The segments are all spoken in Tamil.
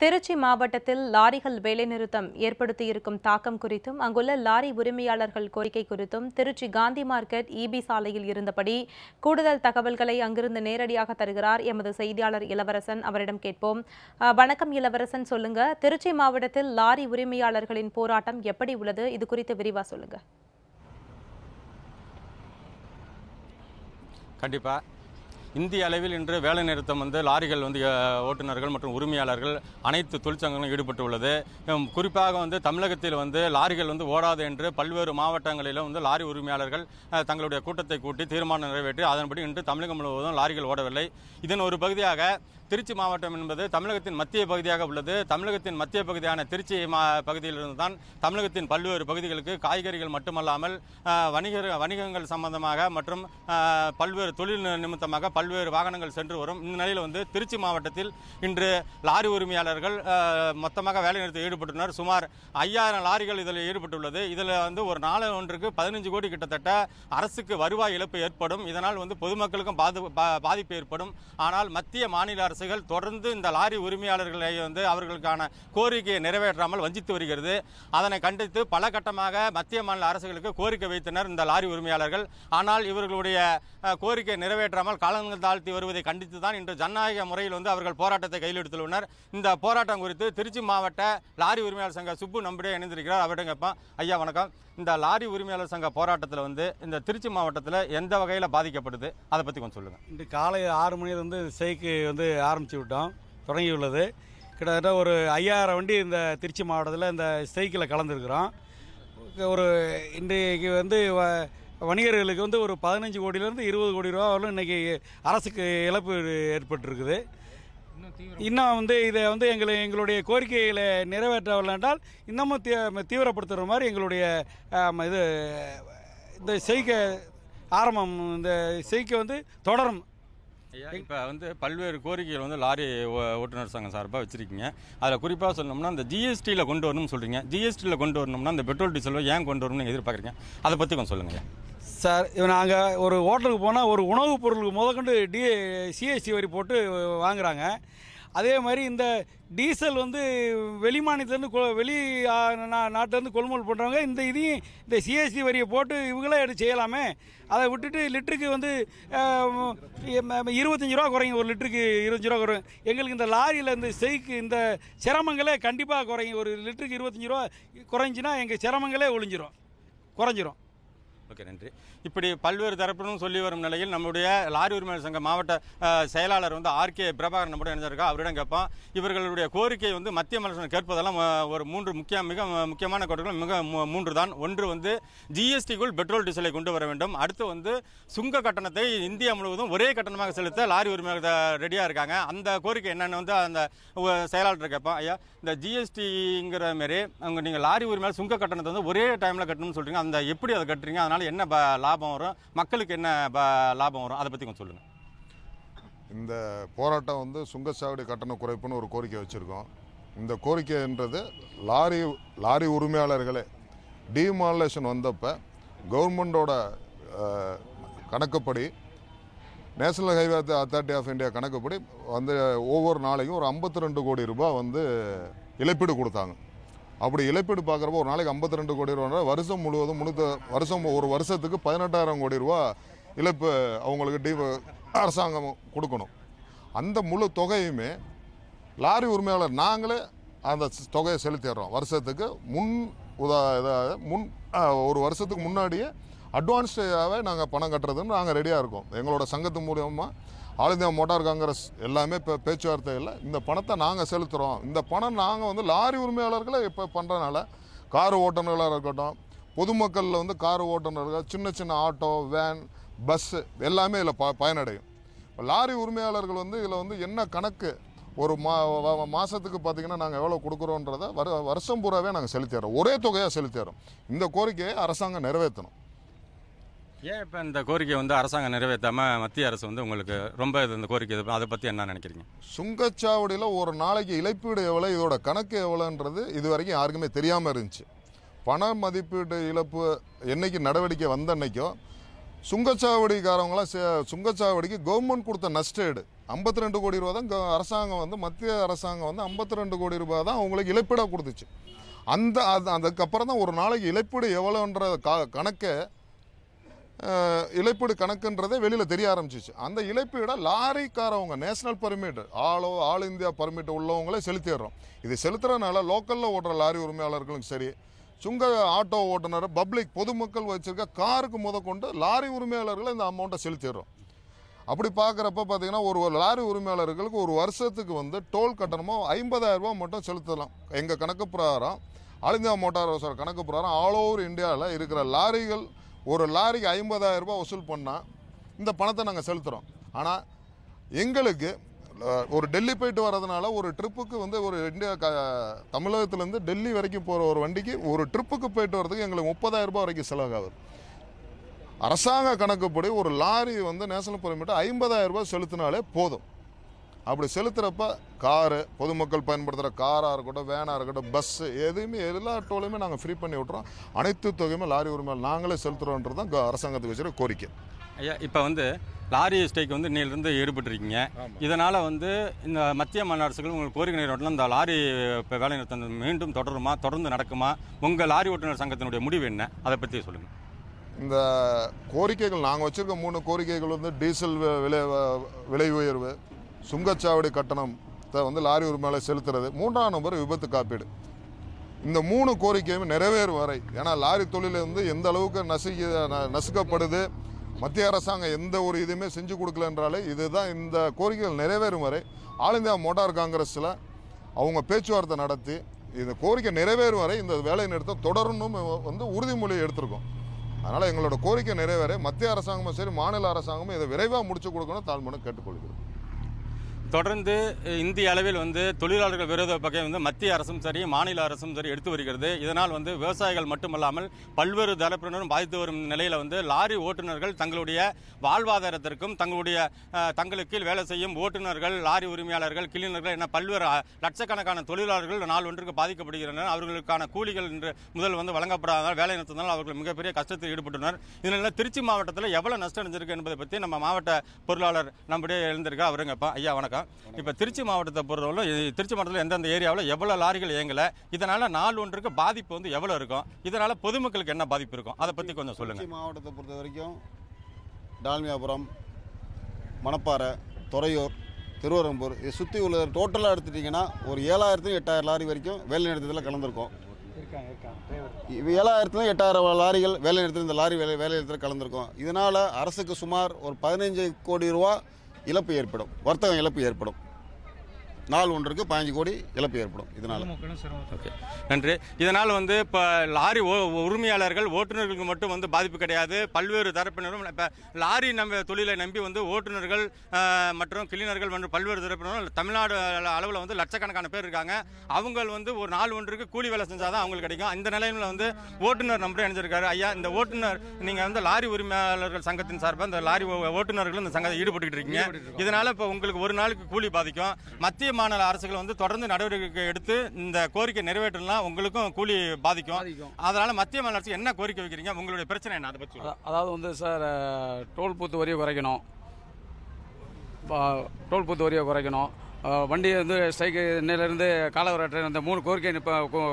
திருச்சி மாவட்டத்தில் லாரிகள் வேலைநிறுத்தம் ஏற்படுத்தியிருக்கும் தாக்கம் குறித்தும் அங்குள்ள லாரி உரிமையாளர்கள் கோரிக்கை குறித்தும் திருச்சி காந்தி மார்க்கெட் இபி சாலையில் இருந்தபடி கூடுதல் தகவல்களை அங்கிருந்து நேரடியாக தருகிறார் எமது செய்தியாளர் இளவரசன். அவரிடம் கேட்போம். வணக்கம் இளவரசன், சொல்லுங்க. திருச்சி மாவட்டத்தில் லாரி உரிமையாளர்களின் போராட்டம் எப்படி உள்ளது? இது குறித்து விரிவா சொல்லுங்க. கண்டிப்பா இந்திய அளவில் இன்று வேலை நிறுத்தம் லாரிகள் ஓட்டுநர்கள் மற்றும் உரிமையாளர்கள் அனைத்து தொழிற்சங்கங்களும் ஈடுபட்டு உள்ளது. குறிப்பாக தமிழகத்தில் லாரிகள் ஓடாது என்று பல்வேறு மாவட்டங்களிலும் லாரி உரிமையாளர்கள் தங்களுடைய கூட்டத்தை கூட்டி தீர்மானம் நிறைவேற்றி அதன்படி இன்று தமிழகம் முழுவதும் லாரிகள் ஓடவில்லை. இதன் ஒரு பகுதியாக திருச்சி மாவட்டம் என்பது தமிழகத்தின் மத்திய பகுதியாக உள்ளது. தமிழகத்தின் மத்திய பகுதியான திருச்சி பகுதியிலிருந்து தான் தமிழகத்தின் பல்வேறு பகுதிகளுக்கு காய்கறிகள் மட்டுமல்லாமல் வணிகங்கள் சம்பந்தமாக மற்றும் பல்வேறு தொழில் நிமித்தமாக பல்வேறு வாகனங்கள் சென்று வரும். இந்த நிலையில் திருச்சி மாவட்டத்தில் இன்று லாரி உரிமையாளர்கள் மொத்தமாக வேலைநிறுத்தத்தில் ஈடுபட்டுள்ளனர். சுமார் 5000 லாரிகள் இதில் ஈடுபட்டுள்ளது. இதில் ஒரு நாள் ஒன்றுக்கு 15 கோடி கிட்டத்தட்ட அரசுக்கு வருவாய் இழப்பு ஏற்படும். இதனால் பொதுமக்களுக்கும் பாதிப்பு ஏற்படும். ஆனால் மத்திய மாநில அரசுகள் தொடர்ந்து இந்த லாரி உரிமையாளர்களை அவர்களுக்கான கோரிக்கையை நிறைவேற்றாமல் வஞ்சித்து வருகிறது. அதனை கண்டித்து பல கட்டமாக மத்திய மாநில அரசுகளுக்கு கோரிக்கை வைத்தனர் இந்த லாரி உரிமையாளர்கள். ஆனால் இவர்களுடைய கோரிக்கை நிறைவேற்றாமல் காலங்கள் தாழ்த்தி வருவதை கண்டித்து தான் இன்று ஜனநாயக முறையில் அவர்கள் போராட்டத்தை கையில் எடுத்துள்ளனர். இந்த போராட்டம் குறித்து திருச்சி மாவட்ட லாரி உரிமையாளர் சங்க சுப்பு நம்முடைய இணைந்திருக்கிறார். அவரிடம் கேட்போம். ஐயா வணக்கம். இந்த லாரி உரிமையாளர் சங்க போராட்டத்தில் இந்த திருச்சி மாவட்டத்தில் எந்த வகையில் பாதிக்கப்படுது, அதை பற்றி கொஞ்சம் சொல்லுங்கள். இன்று காலை 6 மணியிலிருந்து ஸ்ட்ரைக்கு ஆரம்பித்து விட்டோம், தொடங்கியுள்ளது. கிட்டத்தட்ட ஒரு 5000 வண்டி இந்த திருச்சி மாவட்டத்தில் இந்த ஸ்ட்ரைக்கில் கலந்துருக்கிறோம். ஒரு இன்றைக்கு வணிகர்களுக்கு ஒரு 15 கோடியிலேருந்து 20 கோடி ரூபா வரலும் இன்றைக்கி அரசுக்கு இழப்பு ஏற்பட்டிருக்குது. இன்னும் இதை எங்களுடைய கோரிக்கைகளை நிறைவேற்றவில்லை என்றால் இன்னமும் தீவிரப்படுத்துகிற மாதிரி எங்களுடைய இந்த செய்கை ஆரம்பம், இந்த செய்கை தொடரும். இப்போ பல்வேறு கோரிக்கைகள் லாரி ஓட்டுநர் சங்கம் சார்பாக வச்சுருக்கீங்க. அதில் குறிப்பாக சொல்லணும்னா இந்த ஜிஎஸ்டியில் கொண்டு வரணும்னு சொல்கிறீங்க. ஜிஎஸ்டியில் கொண்டு வரணும்னா இந்த பெட்ரோல் டீசல் ஏன் கொண்டு வரணும்னு நீங்கள் எதிர்பார்க்குறீங்க, அதை பற்றி கொஞ்சம் சொல்லுங்கள். சார், நாங்கள் ஒரு ஹோட்டலுக்கு போனால் ஒரு உணவுப் பொருளுக்கு முதற்கொண்டு சிஎஸ்டி வரி போட்டு வாங்குகிறாங்க. அதே மாதிரி இந்த டீசல் வெளி மாநிலத்திலேருந்து வெளி நாட்டிலேருந்து கொள்முதல் பண்ணுறவங்க இந்த சிஎஸ்டி வரியை போட்டு இவங்களே எடுத்து செய்யலாமே. அதை விட்டுட்டு லிட்டருக்கு 25 ரூபா குறையும், ஒரு லிட்டருக்கு 25 ரூபா குறையும். எங்களுக்கு இந்த லாரியில் இந்த செய்க்கு இந்த சிரமங்களே கண்டிப்பாக குறையும். ஒரு லிட்டருக்கு 25 ரூபா குறைஞ்சின்னா எங்கள் சிரமங்களே குறைஞ்சிரும். ஓகே, நன்றி. இப்படி பல்வேறு தரப்பினரும் சொல்லி வரும் நிலையில் நம்முடைய லாரி உரிமையாளர் சங்க மாவட்ட செயலாளர் ஆர்கே பிரபாகரன் நம்முடைய இணைஞ்சிருக்கா. அவரிடம் கேட்போம். இவர்களுடைய கோரிக்கை மத்திய மாநில கேட்பதெல்லாம் ஒரு 3 மிக முக்கியமான கோரிக்கைகள் 3 தான். ஒன்று ஜிஎஸ்டிக்குள் பெட்ரோல் டீசலை கொண்டு வர வேண்டும். அடுத்து சுங்க கட்டணத்தை இந்தியா முழுவதும் ஒரே கட்டணமாக செலுத்த லாரி உரிமையாளர் ரெடியாக இருக்காங்க. அந்த கோரிக்கை என்னன்னு அந்த செயலாளர் கேட்போம். ஐயா, இந்த ஜிஎஸ்டிங்கிற மாரி நீங்கள் லாரி உரிமையாளர் சுங்க கட்டணத்தை ஒரே டைமில் கட்டணும்னு சொல்கிறீங்க. அந்த எப்படி அதை கட்டுறீங்க? அதனால் என்ன லாபம் வரும், மக்களுக்கு என்ன லாபம் வரும், அதை பற்றி கொஞ்சம் சொல்லுங்கள். இந்த போராட்டம் சுங்கச்சாவடி கட்டண குறைப்புன்னு ஒரு கோரிக்கை வச்சுருக்கோம். இந்த கோரிக்கைன்றது லாரி உரிமையாளர்களே டிமானிலேஷன் வந்தப்போ கவர்மெண்டோட கணக்குப்படி, national highway authority of India கணக்குப்படி ஒவ்வொரு நாளைக்கும் ஒரு 52 கோடி ரூபாய் இழப்பீடு கொடுத்தாங்க. அப்படி இழப்பீடு பார்க்குறப்போ ஒரு நாளைக்கு 52 கோடி ரூபா, வருஷம் முழுவதும் ஒரு வருஷத்துக்கு 18,000 கோடி ரூபா இழப்பு அவங்களுக்கு அரசாங்கம் கொடுக்கணும். அந்த முழு தொகையுமே லாரி உரிமையாளர் நாங்களே அந்த தொகையை செலுத்திடுறோம். வருஷத்துக்கு ஒரு வருஷத்துக்கு முன்னாடியே அட்வான்ஸாகவே நாங்கள் பணம் கட்டுறதுன்னு நாங்கள் ரெடியாக இருக்கோம். எங்களோட சங்கத்து மூலியமாக ஆல் இந்தியா மோட்டார் காங்கிரஸ் எல்லாமே இப்போ பேச்சுவார்த்தையில் இந்த பணத்தை நாங்கள் செலுத்துகிறோம். இந்த பணம் நாங்கள் லாரி உரிமையாளர்களை இப்போ பண்ணுறதுனால கார் ஓட்டுநர்களாக இருக்கட்டும், பொதுமக்களில் கார் ஓட்டுநர்கள், சின்ன சின்ன ஆட்டோ, வேன், பஸ்ஸு எல்லாமே இதில் பயனடையும். லாரி உரிமையாளர்கள் இதில் என்ன கணக்கு ஒரு மாதத்துக்கு பார்த்திங்கன்னா நாங்கள் எவ்வளோ கொடுக்குறோன்றதை வருஷம் பூராவே நாங்கள் செலுத்திடுறோம். ஒரே தொகையாக செலுத்திடுறோம். இந்த கோரிக்கையை அரசாங்கம் நிறைவேற்றணும். ஏன் இப்போ இந்த கோரிக்கை அரசாங்கம் நிறைவேற்றாமல் மத்திய அரசு உங்களுக்கு ரொம்ப இந்த கோரிக்கை அதை பற்றி என்ன நினைக்கிறீங்க? சுங்கச்சாவடியில் ஒரு நாளைக்கு இழப்பீடு எவ்வளோ, இதோட கணக்கு எவ்வளோன்றது இது வரைக்கும் யாருக்குமே தெரியாமல் இருந்துச்சு. பண மதிப்பீடு இழப்பு என்னைக்கு நடவடிக்கை வந்த அன்னைக்கோ சுங்கச்சாவடிக்காரவங்களாம் சுங்கச்சாவடிக்கு கவர்மெண்ட் கொடுத்த நஷ்டஈடு 52 கோடி ரூபா தான் அரசாங்கம் வந்து மத்திய அரசாங்கம் வந்து 52 கோடி ரூபாய் தான் அவங்களுக்கு இழப்பீடாக கொடுத்துச்சு. அதுக்கப்புறம் தான் ஒரு நாளைக்கு இழப்பீடு எவ்வளோன்ற கணக்கை இழப்பீடு கணக்குன்றதே வெளியில் தெரிய ஆரம்பிச்சிச்சு. அந்த இழப்பீடை லாரிக்காரவங்க national permit all India permit உள்ளவங்களே செலுத்திடுறோம். இது செலுத்துறதுனால லோக்கலில் ஓட்டுற லாரி உரிமையாளர்களுக்கும் சரி, சுங்க ஆட்டோ ஓட்டுநர், பப்ளிக் பொதுமக்கள் வச்சிருக்க காருக்கு முதற்கொண்டு லாரி உரிமையாளர்களை இந்த அமௌண்ட்டை செலுத்திடுறோம். அப்படி பார்க்குறப்ப பார்த்தீங்கன்னா ஒரு லாரி உரிமையாளர்களுக்கு ஒரு வருஷத்துக்கு வந்து டோல் கட்டணமாக 50,000 ரூபா மட்டும் செலுத்தலாம். எங்கள் கணக்கு பிரகாரம், ஆல் இந்தியா மோட்டார் வாகன கணக்கு பிரகாரம் ஆல் ஓவர் இந்தியாவில் இருக்கிற லாரிகள் ஒரு லாரிக்கு 50,000 ரூபா வசூல் பண்ணால் இந்த பணத்தை நாங்கள் செலுத்துகிறோம். ஆனால் எங்களுக்கு ஒரு டெல்லி போயிட்டு வர்றதுனால ஒரு ட்ரிப்புக்கு வந்து ஒரு தமிழகத்துலேருந்து டெல்லி வரைக்கும் போகிற ஒரு வண்டிக்கு ஒரு ட்ரிப்புக்கு போயிட்டு வர்றதுக்கு எங்களுக்கு 30,000 ரூபா வரைக்கும் செலவாகுது. அரசாங்க கணக்குப்படி ஒரு லாரி வந்து நேஷனல் பர்மிட் 50,000 ரூபா செலுத்தினாலே போதும். அப்படி செலுத்துகிறப்ப காரு, பொதுமக்கள் பயன்படுத்துகிற காராக இருக்கட்டும், வேனாக இருக்கட்டும், பஸ்ஸு, எதுவுமே எல்லா டோலையுமே நாங்கள் ஃப்ரீ பண்ணி விட்றோம். அனைத்து தொகையுமே லாரி உரிமையாளர் நாங்களே செலுத்துகிறோன்றது தான் அரசாங்கத்துக்கு வச்சுருக்க கோரிக்கை. ஐயா, இப்போ வந்து லாரி ஸ்ட்ரைக் வந்து இன்னிலிருந்து ஈடுபட்டிருக்கீங்க. இதனால் வந்து இந்த மத்திய மாநில அரசுகள் உங்களுக்கு கோரிக்கை நிறைவேற்றலாம், இந்த லாரி இப்போ வேலை நிறுத்தம் மீண்டும் தொடருமா, தொடர்ந்து நடக்குமா, உங்கள் லாரி ஓட்டுநர் சங்கத்தினுடைய முடிவு என்ன, அதை பற்றி சொல்லுங்கள். இந்த கோரிக்கைகள் நாங்கள் வச்சுருக்க 3 கோரிக்கைகள் வந்து டீசல் விலை உயர்வு, சுங்கச்சாவடி கட்டணத்தை வந்து லாரி உரிமையாளர் செலுத்துறது, 3ஆம் நம்பர் விபத்து காப்பீடு. இந்த 3 கோரிக்கையுமே நிறைவேறும் வரை, ஏன்னா லாரி தொழில் வந்து எந்த அளவுக்கு நசுக்கப்படுது, மத்திய அரசாங்கம் எந்த ஒரு இதுவுமே செஞ்சு கொடுக்கலன்றாலே இதுதான். இந்த கோரிக்கைகள் நிறைவேறும் வரை ஆல் இந்தியா மோட்டார் காங்கிரஸில் அவங்க பேச்சுவார்த்தை நடத்தி இந்த கோரிக்கை நிறைவேறும் வரை இந்த வேலை நிறுத்தம் தொடரணும் வந்து உறுதிமொழி எடுத்திருக்கோம். அதனால் எங்களோட கோரிக்கை நிறைவேற மத்திய அரசாங்கமும் சரி, மாநில அரசாங்கமும் இதை விரைவாக முடிச்சு கொடுக்கணும் தாழ்மையான கேட்டுக்கொள்கிறோம். தொடர்ந்து இந்திய அளவில் வந்து தொழிலாளர்கள் விரோத பகை வந்து மத்திய அரசும் சரி, மாநில அரசும் சரி எடுத்து வருகிறது. இதனால் வந்து விவசாயிகள் மட்டுமல்லாமல் பல்வேறு தரப்பினரும் பாதித்து வரும் நிலையில் வந்து லாரி ஓட்டுநர்கள் தங்களுடைய வாழ்வாதாரத்திற்கும் தங்களுக்கு வேலை செய்யும் ஓட்டுநர்கள், லாரி உரிமையாளர்கள், கிளீனர்கள் என பல்வேறு லட்சக்கணக்கான தொழிலாளர்கள் நாள் ஒன்றுக்கு பாதிக்கப்படுகின்றனர். அவர்களுக்கான கூலிகள் இன்று முதல் வந்து வழங்கப்படாததால் வேலை நிறுத்தத்தால் அவர்கள் மிகப்பெரிய கஷ்டத்தில் ஈடுபட்டுள்ளனர். இதனால் திருச்சி மாவட்டத்தில் எவ்வளவு நஷ்டம் அடைஞ்சிருக்கு என்பதை பற்றி நம்ம மாவட்ட பொருளாளர் நம்முடைய எழுந்திருக்கா. அவருங்கப்பா. ஐயா வணக்கம். இப்ப திருச்சி மாவட்டத்தை பொறுத்தவரை திருச்சி மாவட்டத்தில் எந்தெந்த ஏரியாவில் எவ்வளவு லாரிகள் இயங்கல, இதனால நாள் ஒன்றுக்கு பாதிப்பு வந்து எவ்வளவு இருக்கும், இதனால பொதுமக்களுக்கு என்ன பாதிப்பு இருக்கும், அதை பத்தி கொஞ்சம் சொல்லுங்க. திருச்சி மாவட்டத்தை பொறுத்த வரைக்கும் டால்மியாபுரம், மணப்பாறை, துறையூர், திருவரம்பூர் இதை சுற்றி உள்ள டோட்டலாக எடுத்துட்டிங்கன்னா ஒரு 7,000 8,000 லாரி வரைக்கும் வேலை நிறுத்தத்தில் கலந்துருக்கோம். 7,000 8,000 லாரிகள் வேலை நிறுத்தத்தில் இந்த லாரி வேலை நிறுத்தத்தில் கலந்துருக்கோம். இதனால் அரசுக்கு சுமார் ஒரு 15 கோடி ரூபா இழப்பு ஏற்படும், வர்த்தகம் இழப்பு ஏற்படும். நாள் ஒன்றுக்கு 15 கோடி இழப்பு ஏற்படும். இதனால் ஓகே, நன்றி. இதனால் வந்து இப்போ லாரி உரிமையாளர்கள், ஓட்டுநர்களுக்கு மட்டும் வந்து பாதிப்பு கிடையாது, பல்வேறு தரப்பினரும் இப்போ லாரி தொழிலை நம்பி வந்து ஓட்டுநர்கள் மற்றும் கிளீனர்கள் மற்றும் பல்வேறு தரப்பினரும் தமிழ்நாடு அளவில் வந்து லட்சக்கணக்கான பேர் இருக்காங்க. அவங்க வந்து ஒரு நாள் ஒன்றுக்கு கூலி வேலை செஞ்சால் தான் அவங்களுக்கு கிடைக்கும். இந்த நிலையில் வந்து ஓட்டுநர் நம்பர் இணைஞ்சிருக்காரு. ஐயா, இந்த ஓட்டுநர் நீங்கள் வந்து லாரி உரிமையாளர்கள் சங்கத்தின் சார்பாக இந்த லாரி ஓட்டுநர்கள் இந்த சங்கத்தை ஈடுபட்டு இருக்கீங்க. இதனால் இப்போ உங்களுக்கு ஒரு நாளுக்கு கூலி பாதிக்கும். மத்திய மாநில அரசுகள் வந்து தொடர்ந்து நடவடிக்கை எடுத்து இந்த கோரிக்கை நிறைவேற்றலாம், உங்களுக்கும் கூலி பாதிக்கும். அதனால மத்திய மாநில அரசு என்ன கோரிக்கை வைக்கிறீங்க, உங்களுடைய பிரச்சனை என்ன, அதை பற்றி? அதாவது வந்து சார், டோல் பூத்து வரியை குறைக்கணும், டோல் பூத்து வரியை குறைக்கணும், வண்டி வந்து ஸ்ட்ரைக்கு இன்னிலிருந்து காலவரையற்ற இந்த 3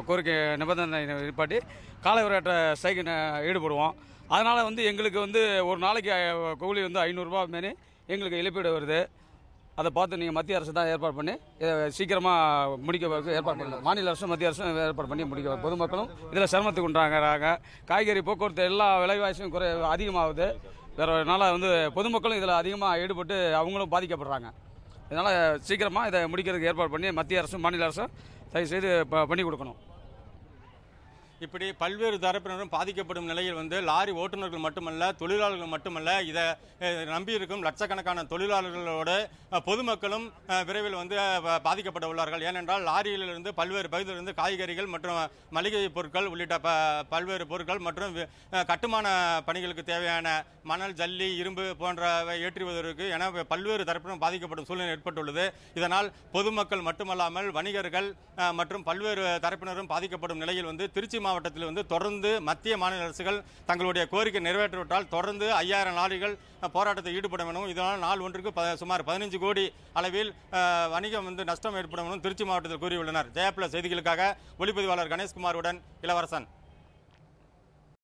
கோரிக்கை நிபந்தனை நிப்பாட்டி காலவரையற்ற ஸ்ட்ரைக்கு ஈடுபடுவோம். அதனால் வந்து எங்களுக்கு வந்து ஒரு நாளைக்கு கூலி வந்து 500 ரூபா மாரி எங்களுக்கு இழப்பீடு வருது. அதை பார்த்து நீங்கள் மத்திய அரசு தான் ஏற்பாடு பண்ணி சீக்கிரமாக முடிக்க ஏற்பாடு பண்ணலாம். மாநில அரசும் மத்திய அரசும் ஏற்பாடு பண்ணி முடிக்க, பொதுமக்களும் இதில் சிரமத்துக்கு உண்டாகிறாங்க. காய்கறி போக்குவரத்து எல்லா விலைவாசியும் அதிகமாகுது. வேறனால வந்து பொதுமக்களும் இதில் அதிகமாக ஈடுபட்டு அவங்களும் பாதிக்கப்படுறாங்க. இதனால் சீக்கிரமாக இதை முடிக்கிறதுக்கு ஏற்பாடு பண்ணி மத்திய அரசும் மாநில அரசும் தயவுசெய்து பண்ணி கொடுக்கணும். இப்படி பல்வேறு தரப்பினரும் பாதிக்கப்படும் நிலையில் வந்து லாரி ஓட்டுநர்கள் மட்டுமல்ல, தொழிலாளர்கள் மட்டுமல்ல, இதை நம்பியிருக்கும் லட்சக்கணக்கான தொழிலாளர்களோட பொதுமக்களும் விரைவில் வந்து பாதிக்கப்பட உள்ளார்கள். ஏனென்றால் லாரியிலிருந்து பல்வேறு பகுதியிலிருந்து காய்கறிகள் மற்றும் மளிகை பொருட்கள் உள்ளிட்ட பல்வேறு பொருட்கள் மற்றும் கட்டுமான பணிகளுக்கு தேவையான மணல், ஜல்லி, இரும்பு போன்றவை ஏற்றுவதற்கு என பல்வேறு தரப்பினரும் பாதிக்கப்படும் சூழ்நிலை ஏற்பட்டுள்ளது. இதனால் பொதுமக்கள் மட்டுமல்லாமல் வணிகர்கள் மற்றும் பல்வேறு தரப்பினரும் பாதிக்கப்படும் நிலையில் வந்து திருச்சி மாவட்டத்தில் வந்து தொடர்ந்து மத்திய மாநில அரசுகள் தங்களுடைய கோரிக்கை நிறைவேற்றிவிட்டால் தொடர்ந்து 5000 லாரிகள் போராட்டத்தில் ஈடுபடும் எனவும் இதனால் நாள் ஒன்றுக்கு சுமார் 15 கோடி அளவில் வணிகம் வந்து நஷ்டம் ஏற்படும் எனவும் திருச்சி மாவட்டத்தில் கூறியுள்ளனர். ஜெயப்பிரகாஷ் செய்திகளுக்காக ஒளிப்பதிவாளர் கணேஷ்குமாருடன் இளவரசன்.